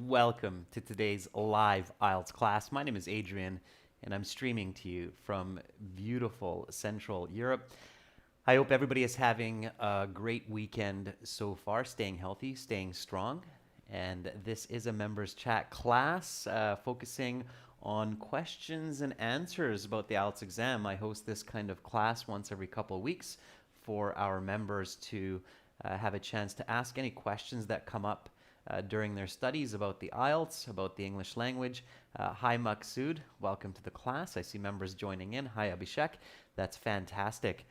welcome to today's live IELTS class. My name is Adrian, and I'm streaming to you from beautiful Central Europe. I hope everybody is having a great weekend so far, staying healthy, staying strong. And this is a members chat class focusing on questions and answers about the IELTS exam. I host this kind of class once every couple of weeks for our members to have a chance to ask any questions that come up during their studies about the IELTS, about the English language. Hi Maksud, welcome to the class. I see members joining in. Hi Abhishek, that's fantastic.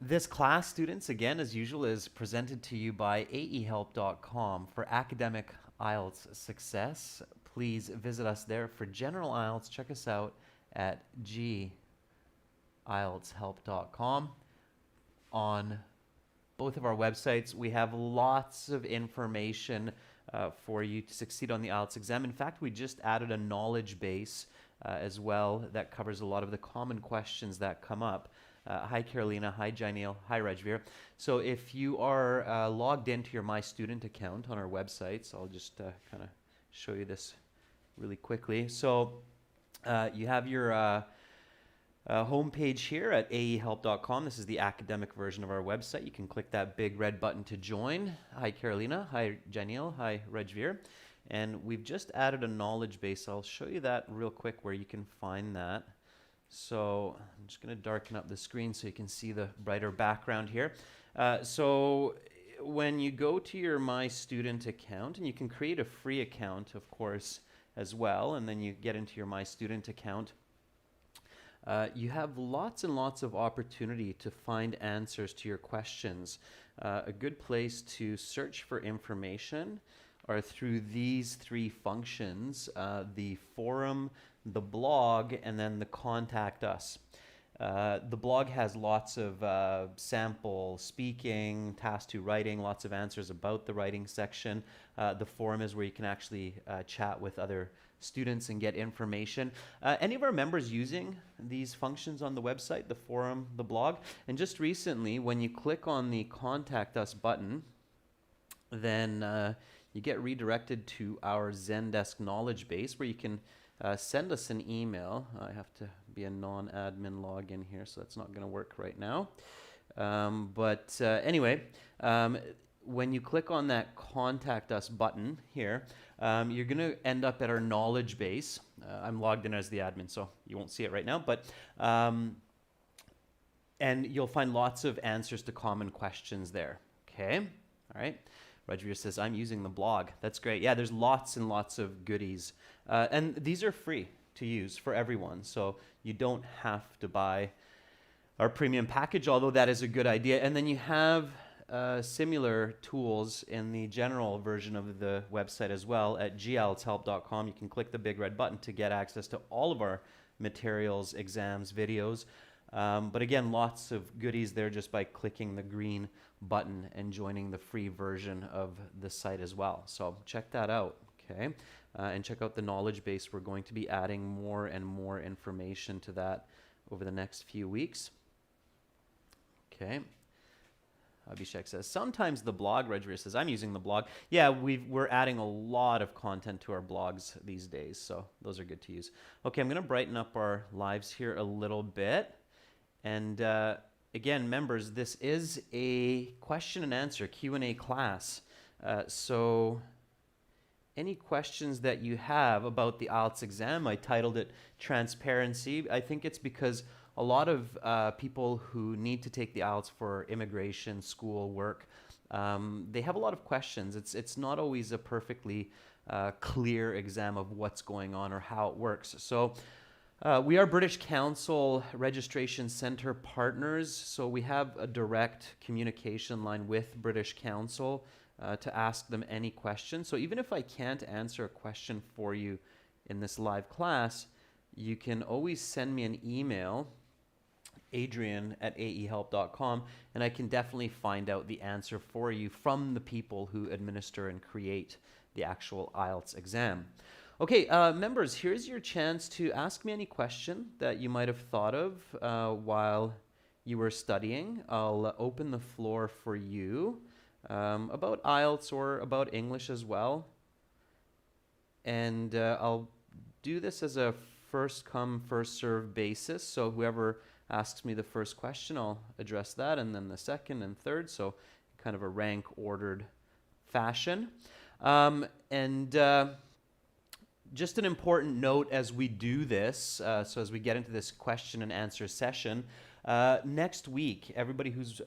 This class, students, again, as usual, is presented to you by aehelp.com. For academic IELTS success, please visit us there. For general IELTS, check us out at gieltshelp.com. On both of our websites, we have lots of information for you to succeed on the IELTS exam. In fact, we just added a knowledge base as well that covers a lot of the common questions that come up. Hi Carolina, hi Janil, hi Rajveer. So if you are logged into your My Student account on our website, so I'll just kind of show you this really quickly. So you have your homepage here at aehelp.com. This is the academic version of our website. You can click that big red button to join. Hi Carolina, hi Janil, hi Rajveer. And we've just added a knowledge base. I'll show you that real quick where you can find that. So I'm just going to darken up the screen so you can see the brighter background here. So when you go to your My Student account, and you can create a free account, of course, as well, and then you get into your My Student account, you have lots and lots of opportunity to find answers to your questions. A good place to search for information are through these three functions, the forum, the blog, and then the contact us. The blog has lots of sample speaking, task 2 writing, lots of answers about the writing section. The forum is where you can actually chat with other students and get information. Any of our members using these functions on the website, the forum, the blog? And just recently, when you click on the Contact Us button, then you get redirected to our Zendesk knowledge base where you can send us an email. I have to be a non-admin login here, so that's not going to work right now. Anyway, when you click on that Contact Us button here, you're going to end up at our knowledge base. I'm logged in as the admin, so you won't see it right now, but and you'll find lots of answers to common questions there. Okay, all right. Rajveer says, I'm using the blog. That's great. Yeah, there's lots and lots of goodies. And these are free to use for everyone. So you don't have to buy our premium package, although that is a good idea. And then you have similar tools in the general version of the website as well at gieltshelp.com. You can click the big red button to get access to all of our materials, exams, videos. But again, lots of goodies there just by clicking the green button and joining the free version of the site as well. So check that out, okay? And check out the knowledge base. We're going to be adding more and more information to that over the next few weeks. Okay. Abhishek says, sometimes the blog, Rajveer says, I'm using the blog. Yeah, we're adding a lot of content to our blogs these days, so those are good to use. Okay, I'm going to brighten up our lives here a little bit. And again, members, this is a question and answer, Q&A class. So any questions that you have about the IELTS exam, I titled it Transparency. I think it's because a lot of people who need to take the IELTS for immigration, school, work, they have a lot of questions. It's not always a perfectly clear exam of what's going on or how it works. So we are British Council Registration Centre partners, so we have a direct communication line with British Council to ask them any questions. So even if I can't answer a question for you in this live class, you can always send me an email, adrian@aehelp.com, and I can definitely find out the answer for you from the people who administer and create the actual IELTS exam. Okay, members, here's your chance to ask me any question that you might have thought of while you were studying. I'll open the floor for you about IELTS or about English as well. And I'll do this as a first come, first serve basis. So whoever asks me the first question, I'll address that, and then the second and third. So kind of a rank ordered fashion. And just an important note as we do this, so as we get into this question and answer session, next week, everybody who's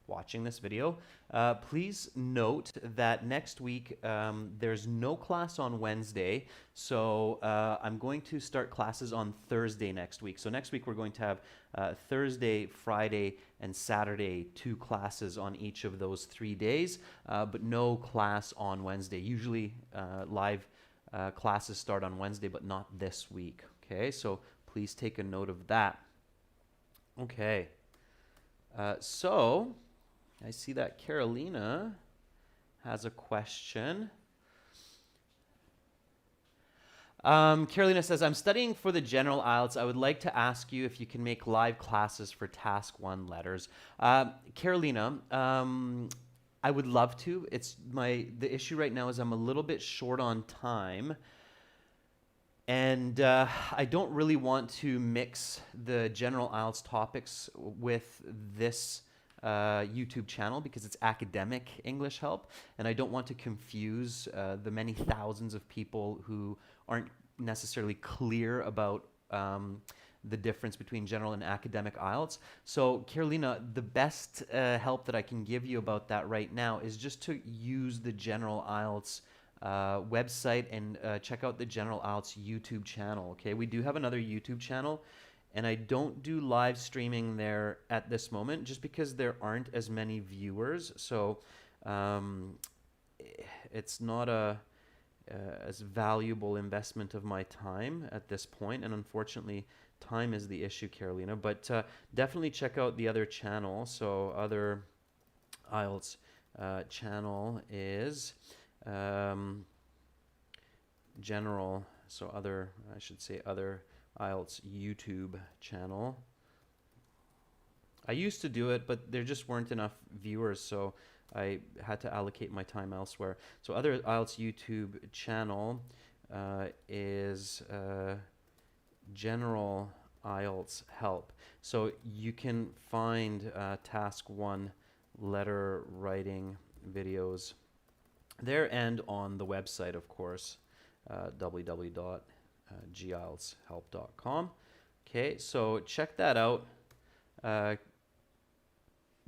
watching this video, please note that next week there's no class on Wednesday, so I'm going to start classes on Thursday next week. So next week we're going to have Thursday, Friday, and Saturday 2 classes on each of those 3 days, but no class on Wednesday. Usually live classes start on Wednesday, but not this week. Okay, so please take a note of that. Okay, so I see that Carolina has a question. Carolina says, I'm studying for the general IELTS. I would like to ask you if you can make live classes for task 1 letters. Carolina, I would love to. The issue right now is I'm a little bit short on time. And I don't really want to mix the general IELTS topics with this YouTube channel because it's academic English help, and I don't want to confuse the many thousands of people who aren't necessarily clear about the difference between general and academic IELTS. So Carolina, the best help that I can give you about that right now is just to use the general IELTS website and check out the general IELTS YouTube channel. Okay, we do have another YouTube channel, and I don't do live streaming there at this moment just because there aren't as many viewers. So it's not as valuable investment of my time at this point, and unfortunately time is the issue, Carolina. But definitely check out the other channel. So other IELTS channel is general, so other, I should say other IELTS YouTube channel. I used to do it, but there just weren't enough viewers, so I had to allocate my time elsewhere. So other IELTS YouTube channel is general IELTS help. So you can find task 1 letter writing videos there and on the website, of course, www.gieltshelp.com. Okay, so check that out,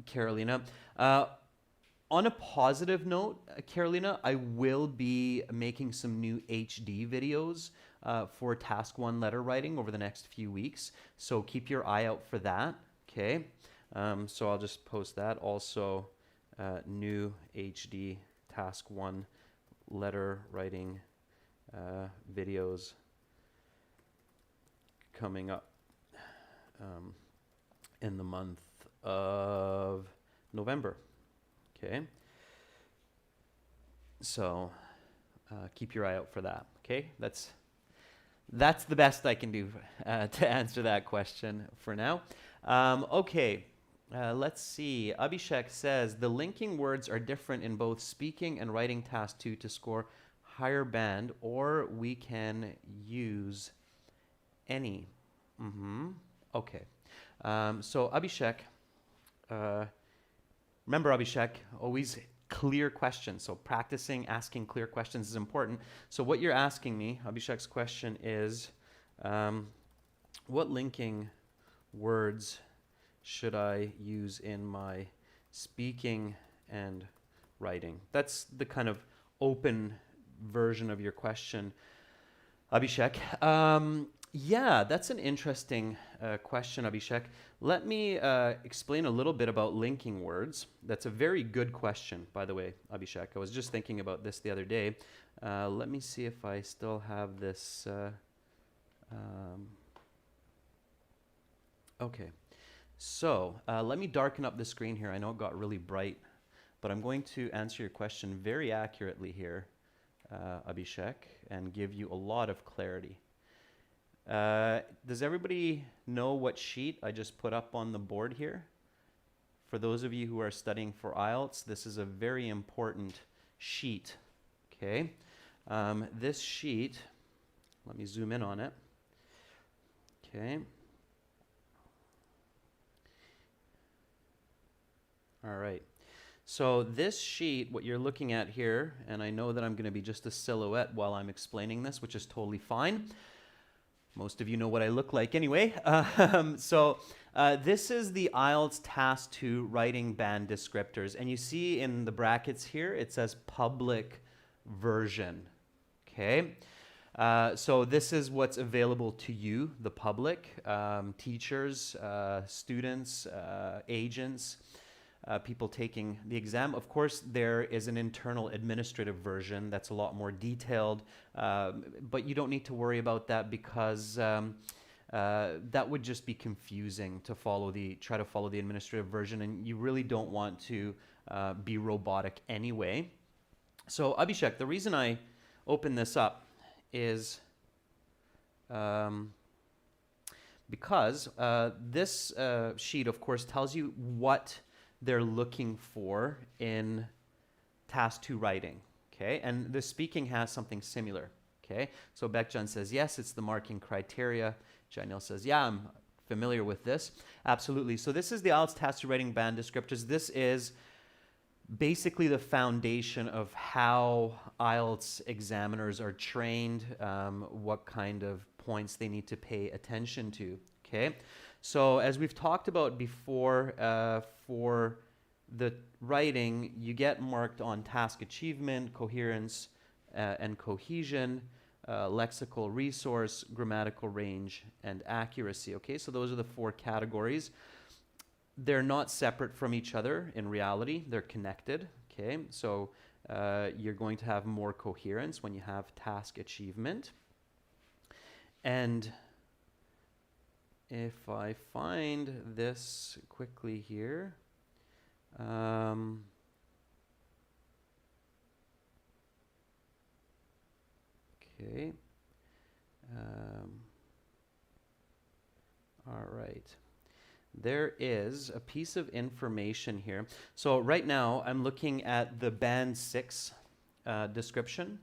Carolina. On a positive note, Carolina, I will be making some new HD videos for task 1 letter writing over the next few weeks, so keep your eye out for that. Okay, so I'll just post that. Also, new HD task 1 letter writing videos coming up in the month of November. Okay, so keep your eye out for that. Okay, that's the best I can do to answer that question for now. Okay. Let's see. Abhishek says the linking words are different in both speaking and writing task 2 to score higher band, or we can use any. Okay. So Abhishek, remember Abhishek, always clear questions. So practicing asking clear questions is important. So what you're asking me, Abhishek's question is, what linking words should I use in my speaking and writing? That's the kind of open version of your question, Abhishek. Yeah, that's an interesting question, Abhishek. Let me explain a little bit about linking words. That's a very good question, by the way, Abhishek. I was just thinking about this the other day. Let me see if I still have this. Okay. So let me darken up the screen here. I know it got really bright, but I'm going to answer your question very accurately here, Abhishek, and give you a lot of clarity. Does everybody know what sheet I just put up on the board here? For those of you who are studying for IELTS, this is a very important sheet. Okay. This sheet, let me zoom in on it. Okay. All right. So this sheet, what you're looking at here, and I know that I'm going to be just a silhouette while I'm explaining this, which is totally fine. Most of you know what I look like anyway. This is the IELTS Task 2 Writing Band Descriptors. And you see in the brackets here, it says public version. Okay. So this is what's available to you, the public, teachers, students, agents, people taking the exam. Of course, there is an internal administrative version that's a lot more detailed, but you don't need to worry about that because that would just be confusing to try to follow the administrative version, and you really don't want to be robotic anyway. So Abhishek, the reason I open this up is because this sheet, of course, tells you what they're looking for in task 2 writing, okay? And the speaking has something similar, okay? So Bekjan says, yes, it's the marking criteria. Janil says, yeah, I'm familiar with this. Absolutely. So this is the IELTS Task 2 Writing Band Descriptors. This is basically the foundation of how IELTS examiners are trained, what kind of points they need to pay attention to, okay? So as we've talked about before, for the writing, you get marked on task achievement, coherence, and cohesion, lexical resource, grammatical range, and accuracy. Okay, so those are the 4 categories. They're not separate from each other in reality. They're connected. Okay, so you're going to have more coherence when you have task achievement. And if I find this quickly here, okay, all right. There is a piece of information here. So right now I'm looking at the band 6 description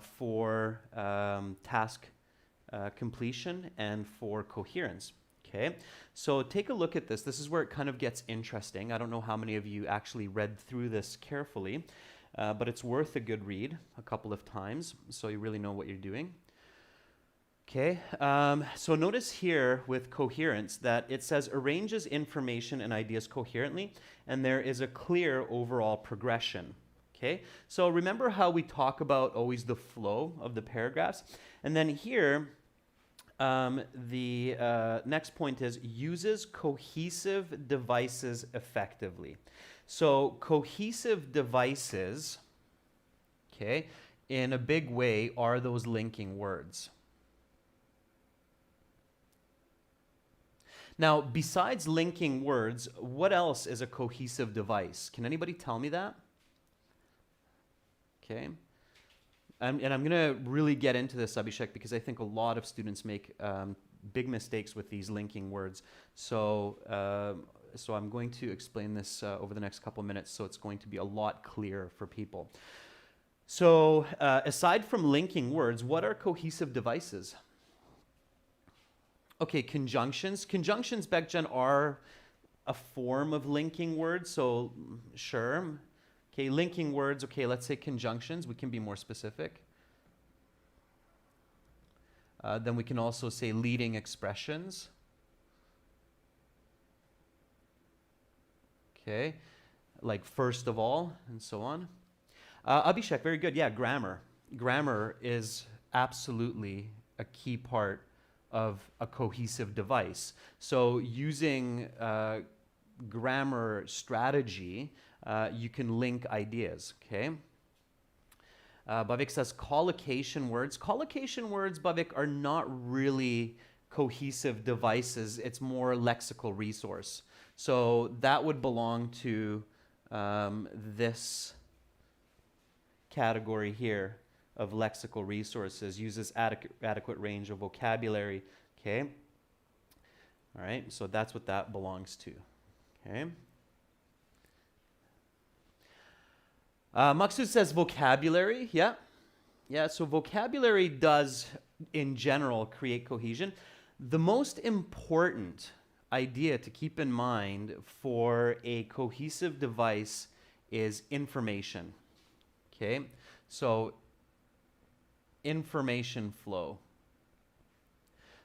for task completion and for coherence. Okay, so take a look at this. This is where it kind of gets interesting. I don't know how many of you actually read through this carefully, but it's worth a good read a couple of times so you really know what you're doing. Okay, so notice here with coherence that it says arranges information and ideas coherently, and there is a clear overall progression. Okay, so remember how we talk about always the flow of the paragraphs, and then here the next point is uses cohesive devices effectively. So cohesive devices, okay, in a big way are those linking words. Now, besides linking words, what else is a cohesive device? Can anybody tell me that? Okay. And I'm going to really get into this, Abhishek, because I think a lot of students make big mistakes with these linking words. So I'm going to explain this over the next couple of minutes, so it's going to be a lot clearer for people. So aside from linking words, what are cohesive devices? Okay, conjunctions. Conjunctions, Bekjan, are a form of linking words, so sure. Okay, linking words, okay, let's say conjunctions. We can be more specific. Then we can also say leading expressions. Okay, like first of all, and so on. Abhishek, very good. Yeah, grammar. Grammar is absolutely a key part of a cohesive device. So using grammar strategy, you can link ideas, okay? Bhavik says collocation words. Collocation words, Bhavik, are not really cohesive devices. It's more lexical resource. So that would belong to this category here of lexical resources, uses adequate range of vocabulary, okay? All right, so that's what that belongs to, okay? Maksud says vocabulary, yeah. Yeah, so vocabulary does, in general, create cohesion. The most important idea to keep in mind for a cohesive device is information. Okay, so information flow.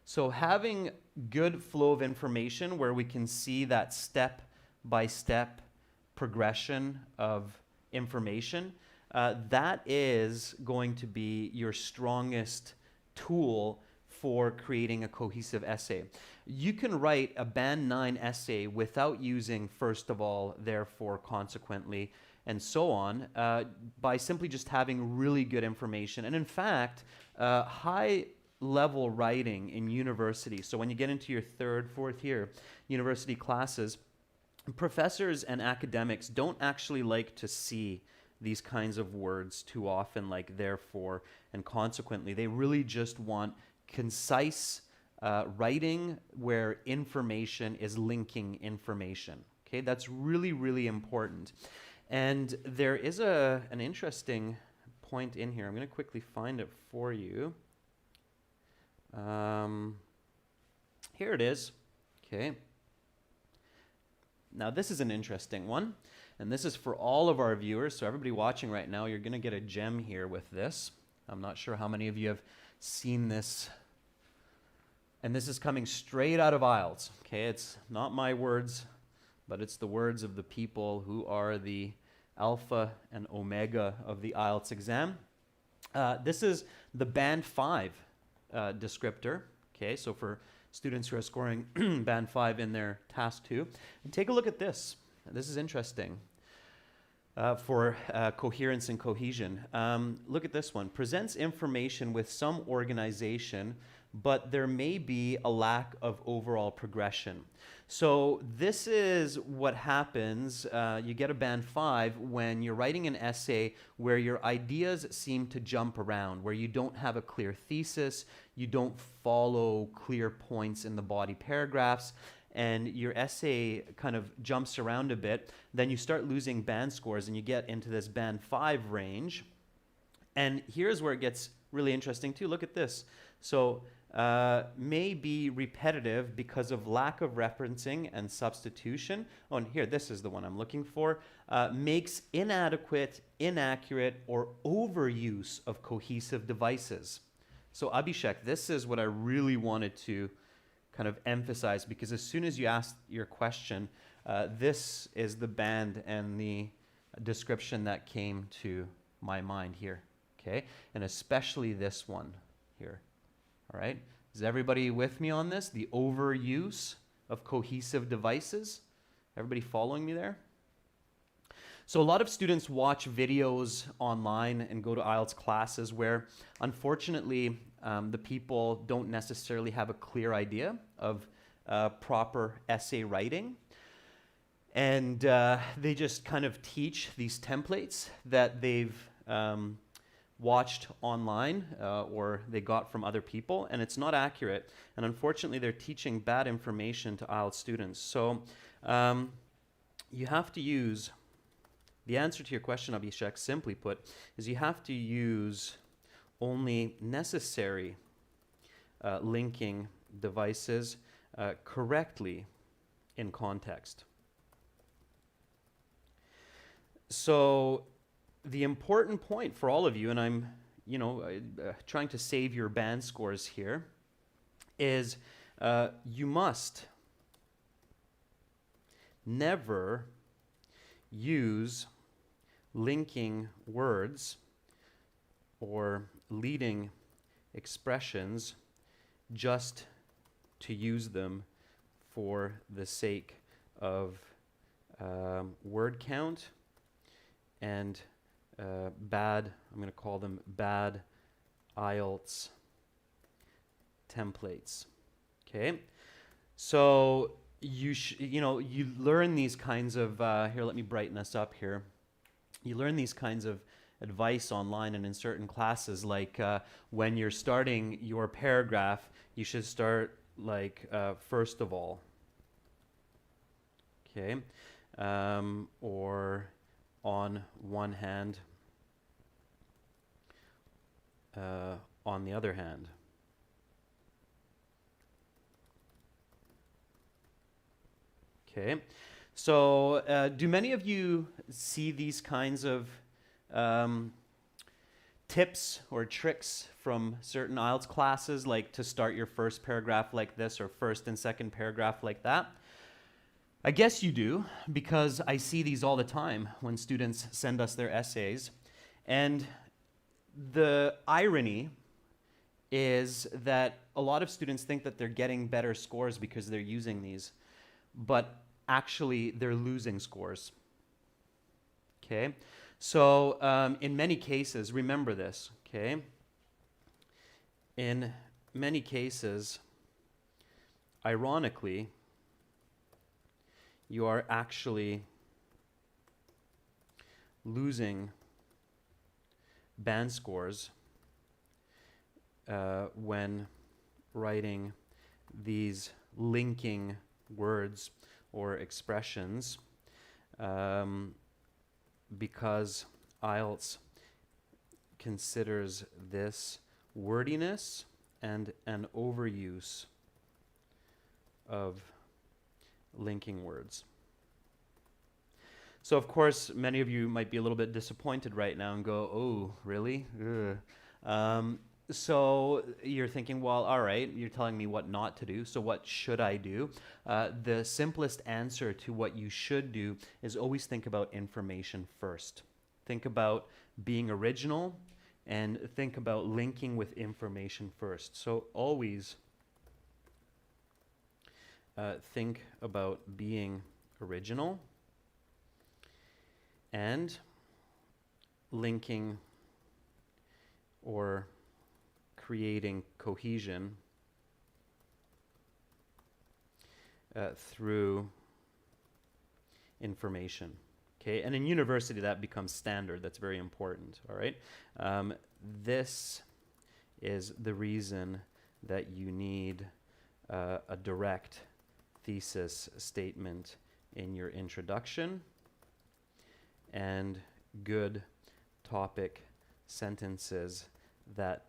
So having good flow of information where we can see that step by step progression of information, that is going to be your strongest tool for creating a cohesive essay. You can write a Band 9 essay without using first of all, therefore, consequently, and so on, by simply just having really good information. And in fact, high level writing in university, so when you get into your third, fourth year university classes, professors and academics don't actually like to see these kinds of words too often, like therefore and consequently. They really just want concise writing where information is linking information. Okay, that's really, really important. And there is an interesting point in here. I'm going to quickly find it for you. Here it is. Okay. Now this is an interesting one, and this is for all of our viewers, so everybody watching right now, you're going to get a gem here with this. I'm not sure how many of you have seen this, and this is coming straight out of IELTS. Okay, it's not my words, but it's the words of the people who are the alpha and omega of the IELTS exam. This is the Band 5 descriptor. Okay, so for students who are scoring Band 5 in their Task 2. And take a look at this. This is interesting for coherence and cohesion. Look at this one. Presents information with some organization, but there may be a lack of overall progression. So this is what happens, you get a Band 5 when you're writing an essay where your ideas seem to jump around, where you don't have a clear thesis, you don't follow clear points in the body paragraphs, and your essay kind of jumps around a bit. Then you start losing band scores and you get into this Band 5 range. And here's where it gets really interesting too. Look at this. So may be repetitive because of lack of referencing and substitution. Oh, and here, this is the one I'm looking for. Makes inadequate, inaccurate, or overuse of cohesive devices. So Abhishek, this is what I really wanted to kind of emphasize, because as soon as you asked your question, this is the band and the description that came to my mind here, okay? And especially this one here. All right, is everybody with me on this? The overuse of cohesive devices. Everybody following me there? So a lot of students watch videos online and go to IELTS classes where, unfortunately, the people don't necessarily have a clear idea of proper essay writing. And they just kind of teach these templates that they've watched online or they got from other people, and it's not accurate. And unfortunately, they're teaching bad information to IELTS students. So you have to use, the answer to your question, Abhishek, simply put, is you have to use only necessary linking devices correctly in context. So the important point for all of you, and I'm, trying to save your band scores here, is you must never use linking words or leading expressions just to use them for the sake of word count and bad, I'm going to call them bad IELTS templates. Okay, so you learn these kinds of here. Let me brighten this up here. You learn these kinds of advice online and in certain classes, like when you're starting your paragraph, you should start like first of all. Okay, or on one hand, on the other hand. Okay, so do many of you see these kinds of tips or tricks from certain IELTS classes, like to start your first paragraph like this or first and second paragraph like that? I guess you do, because I see these all the time when students send us their essays. And the irony is that a lot of students think that they're getting better scores because they're using these, but actually they're losing scores. Okay, so in many cases, remember this, okay? In many cases, ironically, you are actually losing band scores when writing these linking words or expressions, because IELTS considers this wordiness and an overuse of linking words. So of course, many of you might be a little bit disappointed right now and go, oh, really? So you're thinking, well, all right, you're telling me what not to do, so what should I do? The simplest answer to what you should do is always think about information first. Think about being original and think about linking with information first. So always think about being original and linking or creating cohesion through information. Okay, and in university that becomes standard. That's very important. All right, this is the reason that you need a direct thesis statement in your introduction and good topic sentences that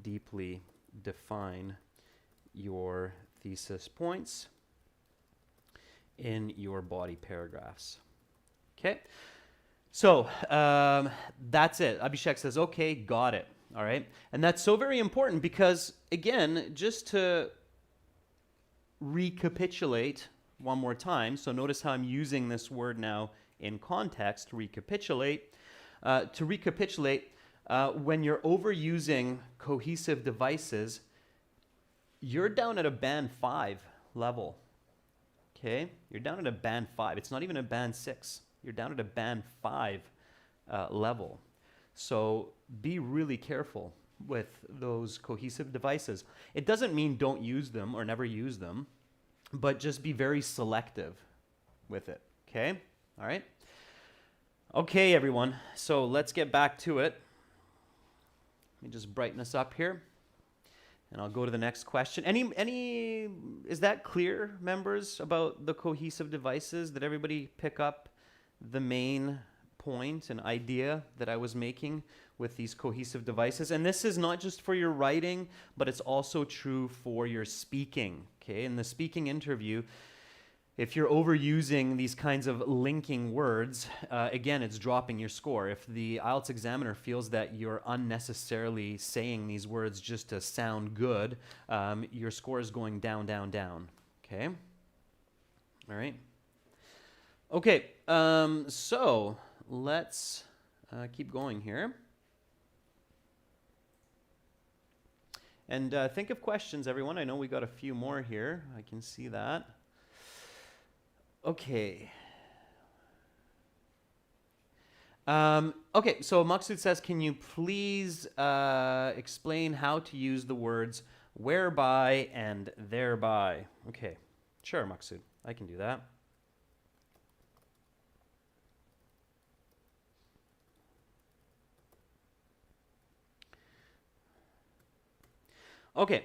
deeply define your thesis points in your body paragraphs. Okay, so that's it. Abhishek says, okay, got it. All right, and that's so very important because, again, just to recapitulate one more time, so notice how I'm using this word now in context, recapitulate. To recapitulate, when you're overusing cohesive devices, you're down at a band 5 level. Okay? You're down at a band 5. It's not even a band 6. You're down at a band 5 level. So be really careful with those cohesive devices. It doesn't mean don't use them or never use them, but just be very selective with it. Okay? All right? Okay, everyone. So let's get back to it. Let me just brighten us up here. And I'll go to the next question. Is that clear, members, about the cohesive devices? Did everybody pick up the main point and idea that I was making with these cohesive devices? And this is not just for your writing, but it's also true for your speaking. Okay, in the speaking interview, if you're overusing these kinds of linking words, again, it's dropping your score. If the IELTS examiner feels that you're unnecessarily saying these words just to sound good, your score is going down, down, down. Okay? All right? Okay, so let's keep going here. And think of questions, everyone. I know we got a few more here. I can see that. Okay. Okay, so Maksud says, can you please explain how to use the words whereby and thereby? Okay, sure, Maksud. I can do that. Okay.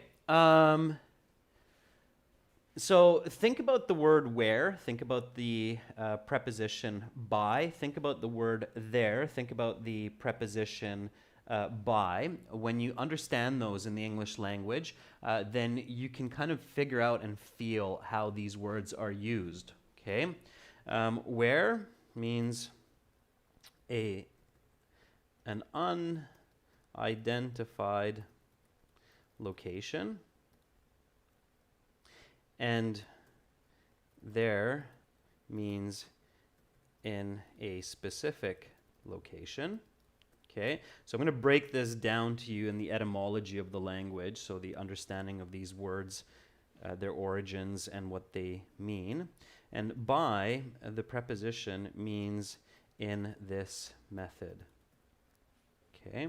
So think about the word where, think about the preposition by, think about the word there, think about the preposition by, when you understand those in the English language, then you can kind of figure out and feel how these words are used. Okay, where means an unidentified location, and there means in a specific location. Okay, so I'm going to break this down to you in the etymology of the language, so the understanding of these words, their origins, and what they mean. And by, the preposition means in this method. Okay.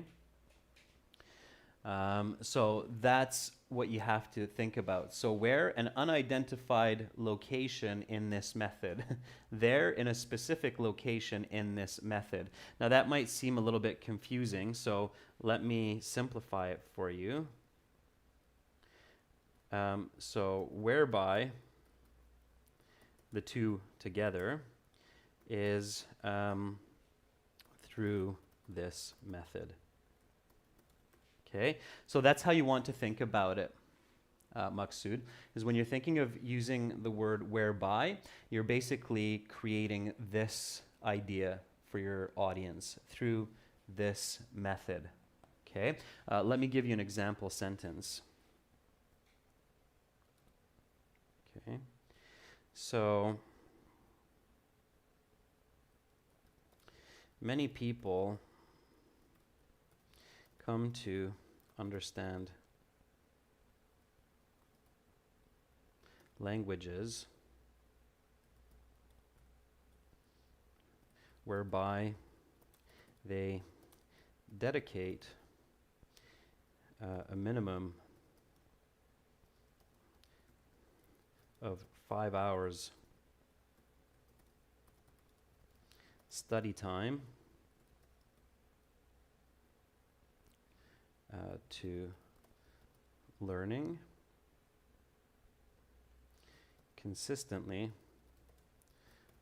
So that's what you have to think about. So where, an unidentified location in this method. There, in a specific location in this method. Now that might seem a little bit confusing, so let me simplify it for you. So whereby, the two together, is through this method. Okay, so that's how you want to think about it, Maksud, is when you're thinking of using the word whereby, you're basically creating this idea for your audience through this method. Okay, let me give you an example sentence. Okay, so many people come to understand languages whereby they dedicate a minimum of 5 hours study time to learning consistently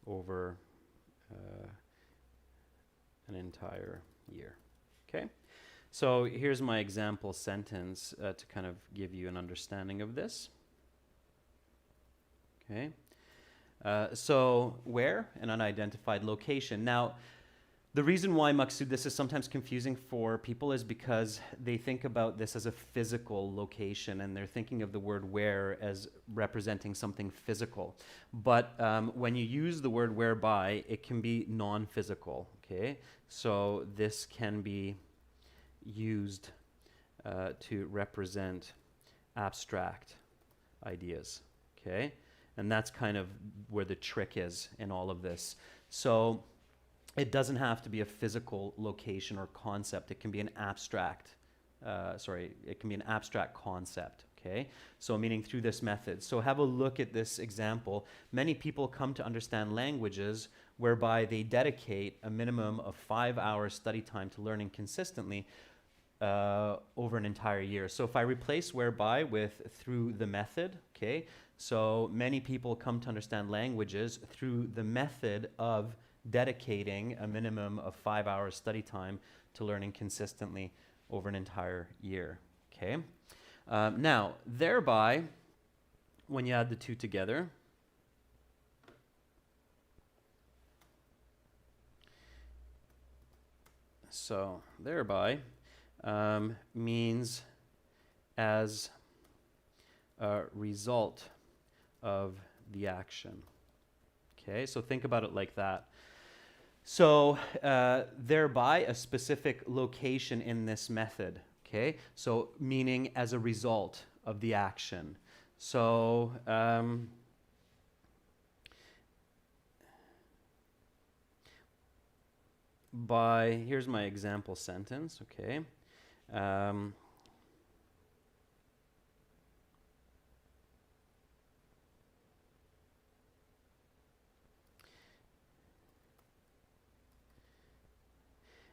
over an entire year. Okay, so here's my example sentence to kind of give you an understanding of this. Okay, so where, an unidentified location. Now, the reason why, Maksud, this is sometimes confusing for people is because they think about this as a physical location, and they're thinking of the word where as representing something physical. But when you use the word whereby, it can be non-physical, okay? So this can be used to represent abstract ideas, okay? And that's kind of where the trick is in all of this. So it doesn't have to be a physical location or concept. It can be an abstract, it can be an abstract concept, okay? So meaning through this method. So have a look at this example. Many people come to understand languages whereby they dedicate a minimum of 5 hours study time to learning consistently over an entire year. So if I replace whereby with through the method, okay? So many people come to understand languages through the method of dedicating a minimum of 5 hours study time to learning consistently over an entire year, okay? Now, thereby, when you add the two together, so thereby means as a result of the action. Okay, so think about it like that. So thereby a specific location in this method, okay? So meaning as a result of the action. So here's my example sentence, okay?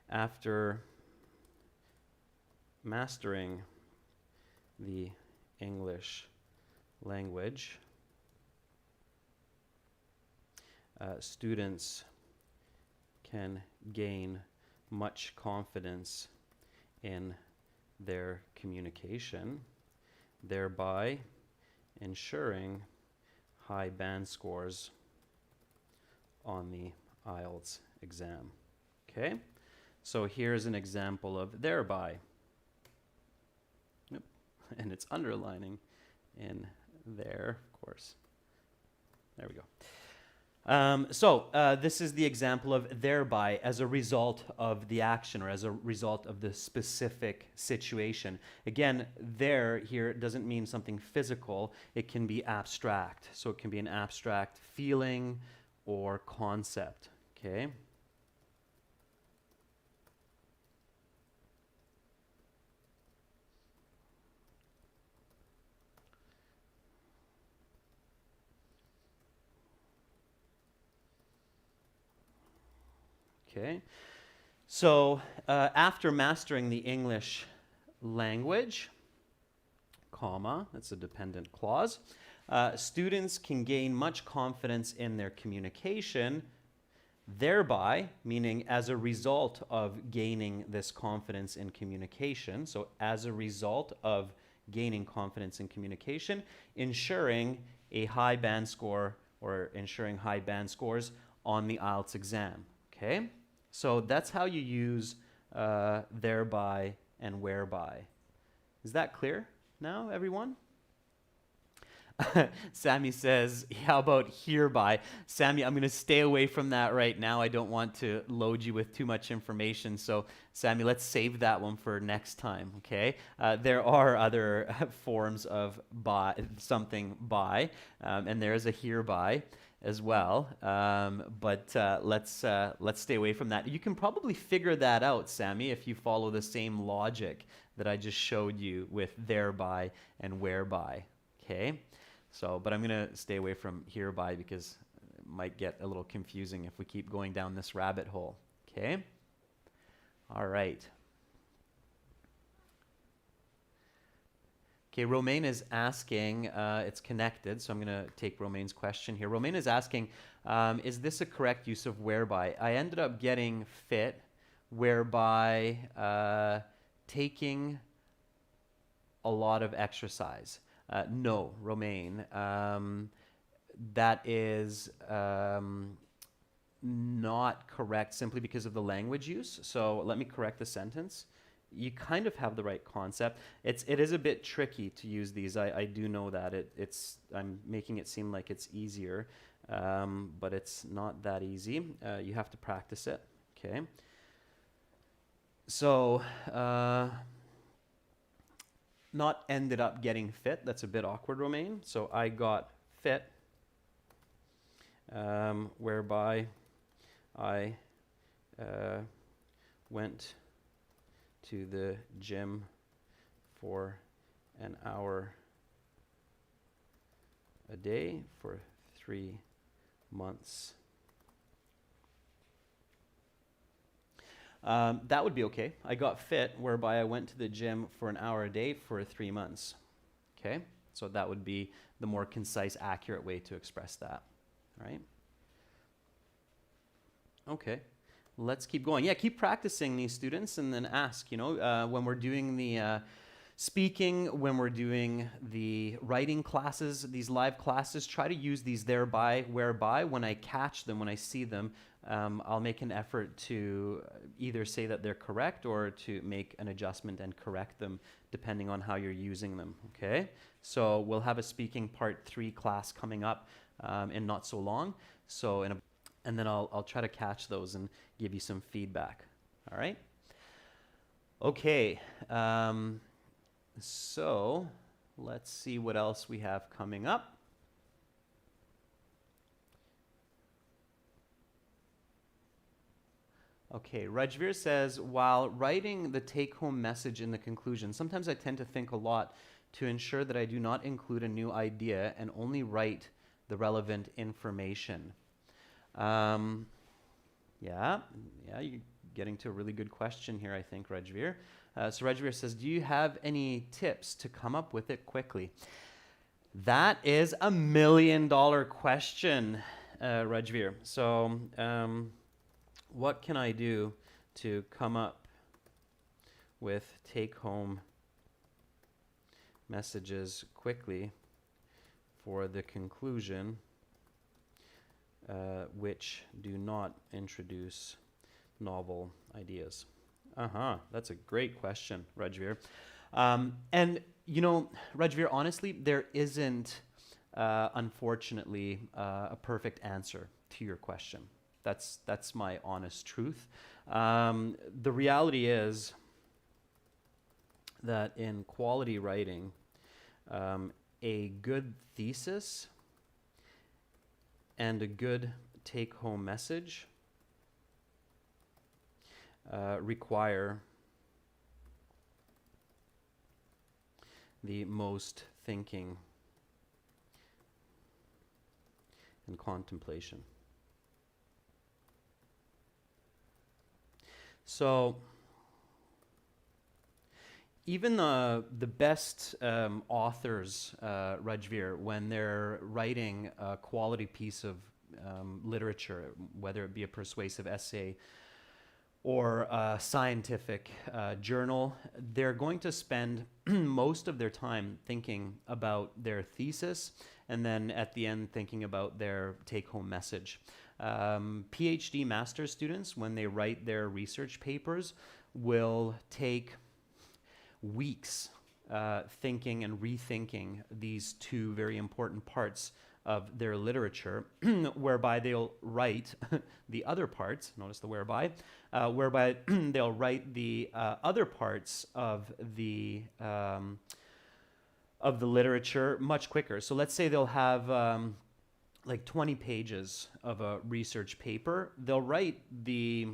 After mastering the English language, students can gain much confidence in their communication, thereby ensuring high band scores on the IELTS exam. Okay, so here's an example of thereby. Yep. And it's underlining in there, of course. There we go. This is the example of thereby as a result of the action or as a result of the specific situation. Again, there here doesn't mean something physical. It can be abstract. So it can be an abstract feeling or concept. Okay. Okay, so after mastering the English language, comma, that's a dependent clause, students can gain much confidence in their communication, thereby, meaning as a result of gaining this confidence in communication, so as a result of gaining confidence in communication, ensuring a high band score or ensuring high band scores on the IELTS exam. Okay? So that's how you use thereby and whereby. Is that clear now, everyone? Sammy says, how about hereby? Sammy, I'm going to stay away from that right now. I don't want to load you with too much information. So, Sammy, let's save that one for next time, okay? There are other forms of by, something by, and there is a hereby as well, but let's stay away from that. You can probably figure that out, Sammy, if you follow the same logic that I just showed you with thereby and whereby, okay? So, but I'm going to stay away from hereby because it might get a little confusing if we keep going down this rabbit hole, okay? All right. Okay, Romaine is asking, it's connected, so I'm going to take Romaine's question here. Romaine is asking, is this a correct use of whereby? I ended up getting fit, whereby taking a lot of exercise. No, Romaine, that is not correct simply because of the language use. So let me correct the sentence. You kind of have the right concept. It is a bit tricky to use these. I do know that. I'm making it seem like it's easier, but it's not that easy. You have to practice it, okay? So, not ended up getting fit. That's a bit awkward, Romaine. So I got fit, whereby I went to the gym for an hour a day for 3 months. That would be okay. I got fit, whereby I went to the gym for an hour a day for 3 months. Okay? So that would be the more concise, accurate way to express that. Right? Okay. Let's keep going. Yeah, keep practicing these, students, and then ask, when we're doing the speaking, when we're doing the writing classes, these live classes, try to use these thereby, whereby. When I catch them, when I see them, I'll make an effort to either say that they're correct or to make an adjustment and correct them depending on how you're using them, okay? So we'll have a speaking part 3 class coming up in not so long. So and then I'll try to catch those and give you some feedback, all right? Okay, so let's see what else we have coming up. Okay, Rajveer says, while writing the take-home message in the conclusion, sometimes I tend to think a lot to ensure that I do not include a new idea and only write the relevant information. Yeah, you're getting to a really good question here, I think, Rajveer. So Rajveer says, do you have any tips to come up with it quickly? That is $1 million question, Rajveer. So what can I do to come up with take-home messages quickly for the conclusion, which do not introduce novel ideas? That's a great question, Rajveer. And, you know, Rajveer, honestly, there isn't, unfortunately, a perfect answer to your question. That's my honest truth. The reality is that in quality writing, a good thesis and a good take-home message require the most thinking and contemplation. So even the best authors, Rajveer, when they're writing a quality piece of literature, whether it be a persuasive essay or a scientific journal, they're going to spend most of their time thinking about their thesis and then at the end thinking about their take-home message. PhD master's students, when they write their research papers, will take weeks thinking and rethinking these two very important parts of their literature, whereby they'll write the other parts, notice the whereby they'll write the other parts of the literature much quicker. So let's say they'll have like 20 pages of a research paper. They'll write the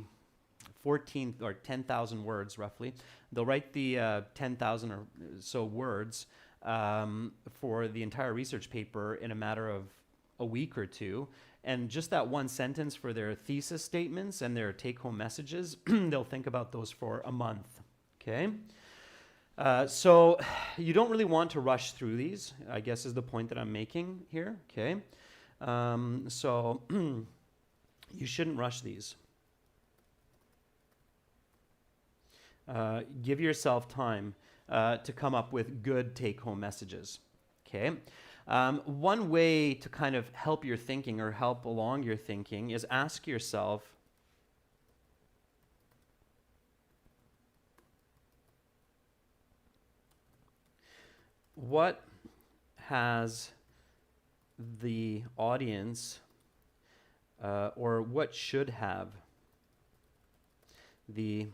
14 or 10,000 words roughly. They'll write the 10,000 or so words for the entire research paper in a matter of a week or two. And just that one sentence for their thesis statements and their take-home messages, they'll think about those for a month, okay? So you don't really want to rush through these, I guess is the point that I'm making here, okay? So you shouldn't rush these. Give yourself time to come up with good take-home messages, okay? One way to kind of help your thinking or help along your thinking is ask yourself, what has the audience or what should have the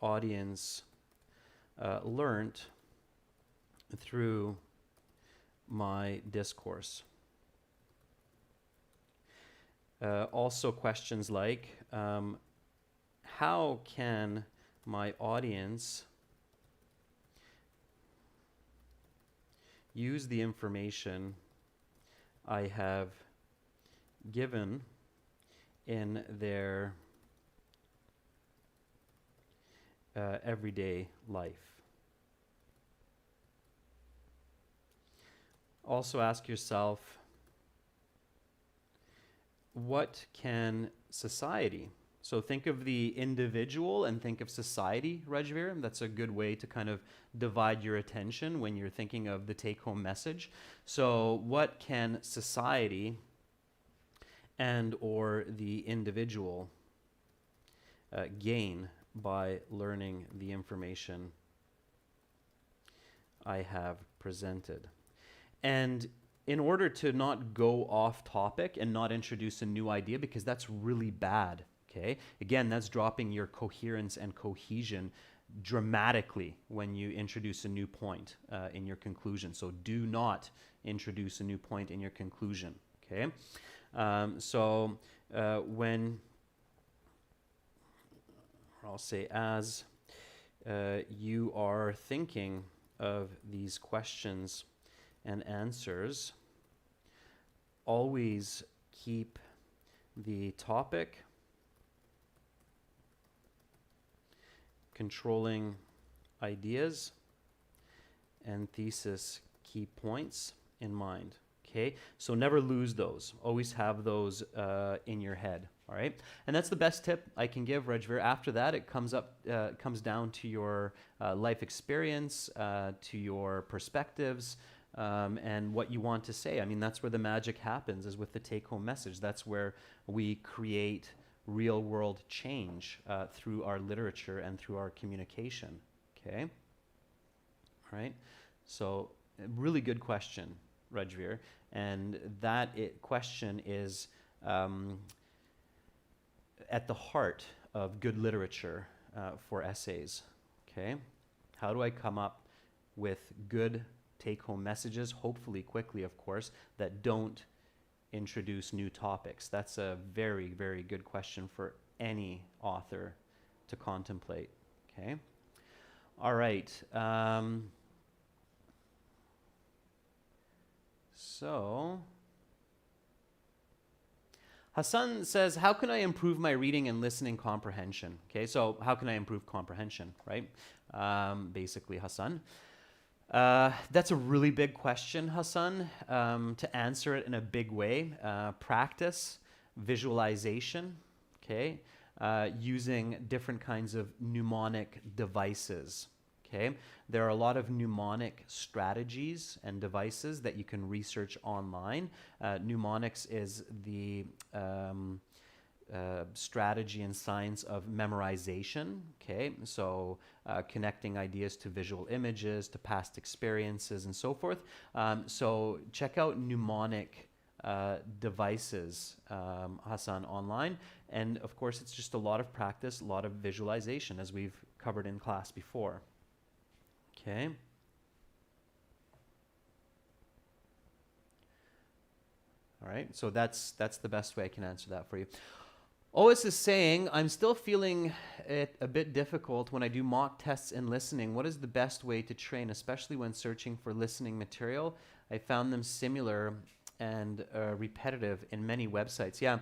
audience learned through my discourse? Also questions like, how can my audience use the information I have given in their everyday life? Also ask yourself, what can society? So think of the individual and think of society, Rajveer. That's a good way to kind of divide your attention when you're thinking of the take-home message. So what can society and or the individual gain by learning the information I have presented? And in order to not go off topic and not introduce a new idea, because that's really bad, okay? Again, that's dropping your coherence and cohesion dramatically when you introduce a new point in your conclusion. So do not introduce a new point in your conclusion, okay? When, I'll say as you are thinking of these questions and answers, always keep the topic, controlling ideas, and thesis key points in mind, Okay, so never lose those. Always have those in your head. All right, and that's the best tip I can give, Rajveer. After that, it comes down to your life experience, to your perspectives, and what you want to say. I mean, that's where the magic happens, is with the take-home message. That's where we create real-world change through our literature and through our communication. Okay, all right. So, a really good question, Rajveer, and that question is at the heart of good literature for essays. Okay, how do I come up with good take-home messages, hopefully quickly, of course, that don't introduce new topics? That's a very, very good question for any author to contemplate. Okay, all right. So, Hassan says, how can I improve my reading and listening comprehension? Okay, so how can I improve comprehension, right? Basically, Hassan. That's a really big question, Hassan. To answer it in a big way, practice, visualization, okay? Using different kinds of mnemonic devices. Okay, there are a lot of mnemonic strategies and devices that you can research online. Mnemonics is the strategy and science of memorization. Okay, so connecting ideas to visual images, to past experiences, and so forth. So check out mnemonic devices, Hassan, online. And of course, it's just a lot of practice, a lot of visualization, as we've covered in class before. Okay. All right, so that's the best way I can answer that for you. Ois is saying, I'm still feeling it a bit difficult when I do mock tests in listening. What is the best way to train, especially when searching for listening material? I found them similar and repetitive in many websites. Yeah,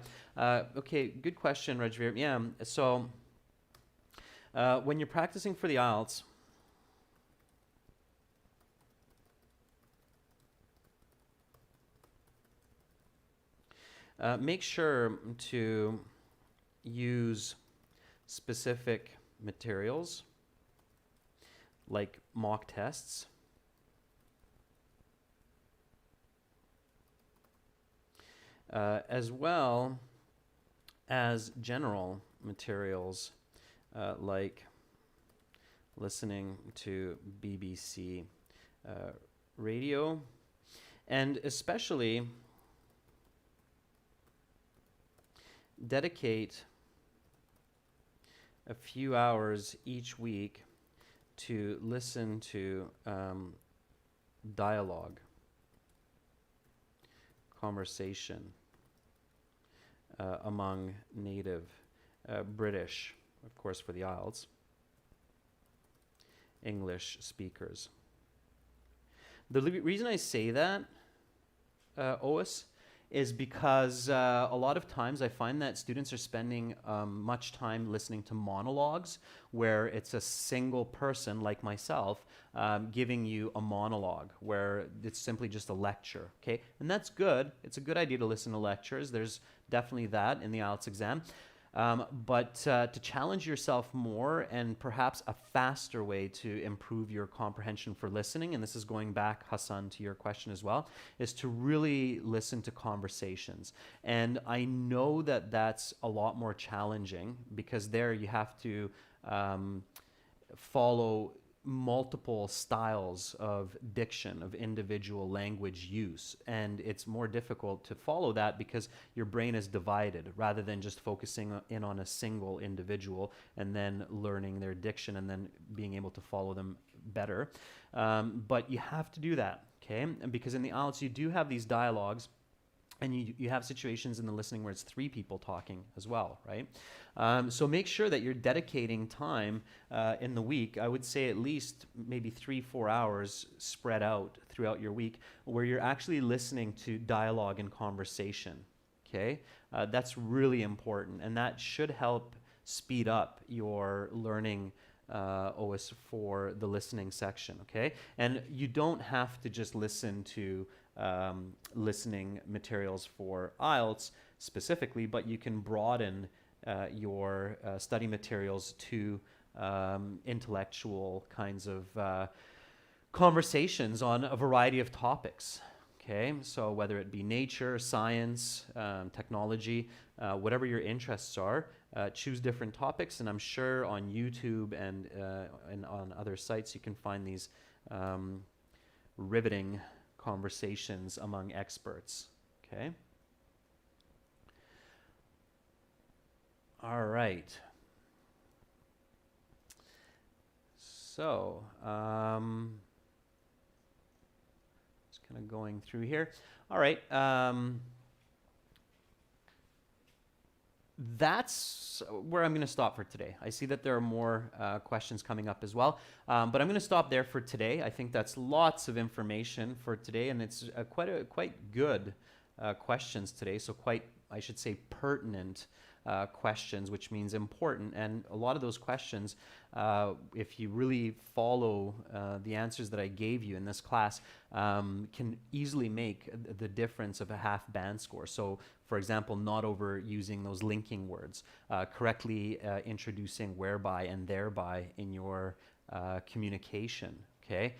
okay, good question, Rajveer. Yeah, so when you're practicing for the IELTS, make sure to use specific materials like mock tests, as well as general materials like listening to BBC radio, and especially dedicate a few hours each week to listen to dialogue, conversation among native British, of course for the IELTS, English speakers. The reason I say that, Ois, is because a lot of times I find that students are spending much time listening to monologues where it's a single person like myself giving you a monologue where it's simply just a lecture, okay? And that's good. It's a good idea to listen to lectures. There's definitely that in the IELTS exam. But to challenge yourself more and perhaps a faster way to improve your comprehension for listening, and this is going back, Hassan, to your question as well, is to really listen to conversations. And I know that that's a lot more challenging because there you have to follow multiple styles of diction, of individual language use. And it's more difficult to follow that because your brain is divided rather than just focusing in on a single individual and then learning their diction and then being able to follow them better. But you have to do that, okay? And because in the IELTS, you do have these dialogues, and you have situations in the listening where it's three people talking as well, right? So make sure that you're dedicating time in the week. I would say at least maybe 3-4 hours spread out throughout your week where you're actually listening to dialogue and conversation, okay? That's really important, and that should help speed up your learning OS for the listening section, okay? And you don't have to just listen to listening materials for IELTS specifically, but you can broaden your study materials to intellectual kinds of conversations on a variety of topics. Okay, so whether it be nature, science, technology, whatever your interests are, choose different topics, and I'm sure on YouTube and on other sites you can find these riveting conversations among experts. Okay. All right. So, just kind of going through here. All right. That's where I'm going to stop for today. I see that there are more questions coming up as well, but I'm going to stop there for today. I think that's lots of information for today, and it's quite good questions today, so quite, I should say, pertinent questions, which means important. And a lot of those questions, if you really follow the answers that I gave you in this class, can easily make the difference of a half band score. So, for example, not overusing those linking words, correctly introducing whereby and thereby in your communication, okay?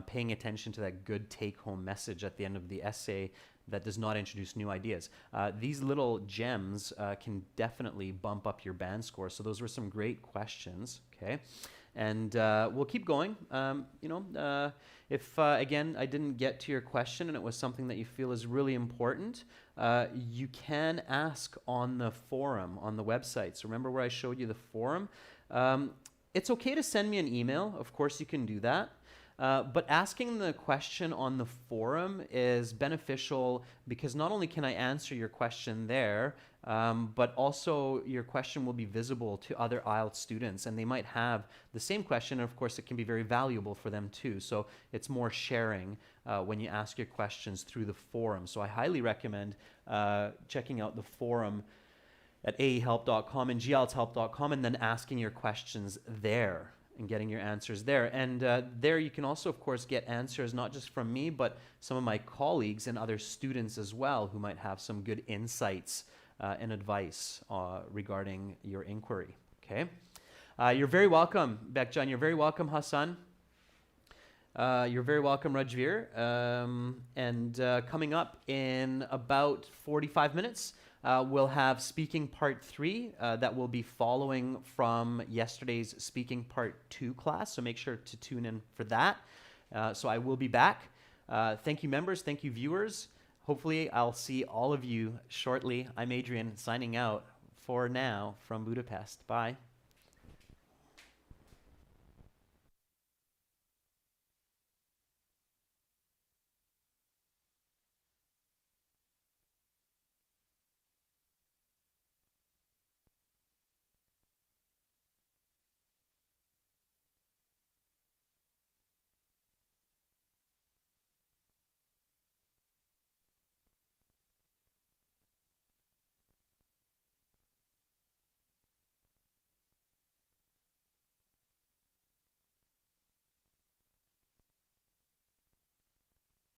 Paying attention to that good take-home message at the end of the essay that does not introduce new ideas. These little gems can definitely bump up your band score. So those were some great questions, okay? And we'll keep going. If, again, I didn't get to your question and it was something that you feel is really important, you can ask on the forum, on the website. So remember where I showed you the forum? It's okay to send me an email. Of course, you can do that. But asking the question on the forum is beneficial because not only can I answer your question there, but also your question will be visible to other IELTS students, and they might have the same question, and of course it can be very valuable for them too. So it's more sharing when you ask your questions through the forum. So I highly recommend checking out the forum at aehelp.com and glshelp.com and then asking your questions there and getting your answers there. And there you can also, of course, get answers not just from me, but some of my colleagues and other students as well who might have some good insights and advice regarding your inquiry, okay? You're very welcome, Bekjan. You're very welcome, Hassan. You're very welcome, Rajveer. And coming up in about 45 minutes, we'll have speaking part 3 that will be following from yesterday's speaking part 2 class. So make sure to tune in for that. So I will be back. Thank you, members. Thank you, viewers. Hopefully I'll see all of you shortly. I'm Adrian, signing out for now from Budapest. Bye.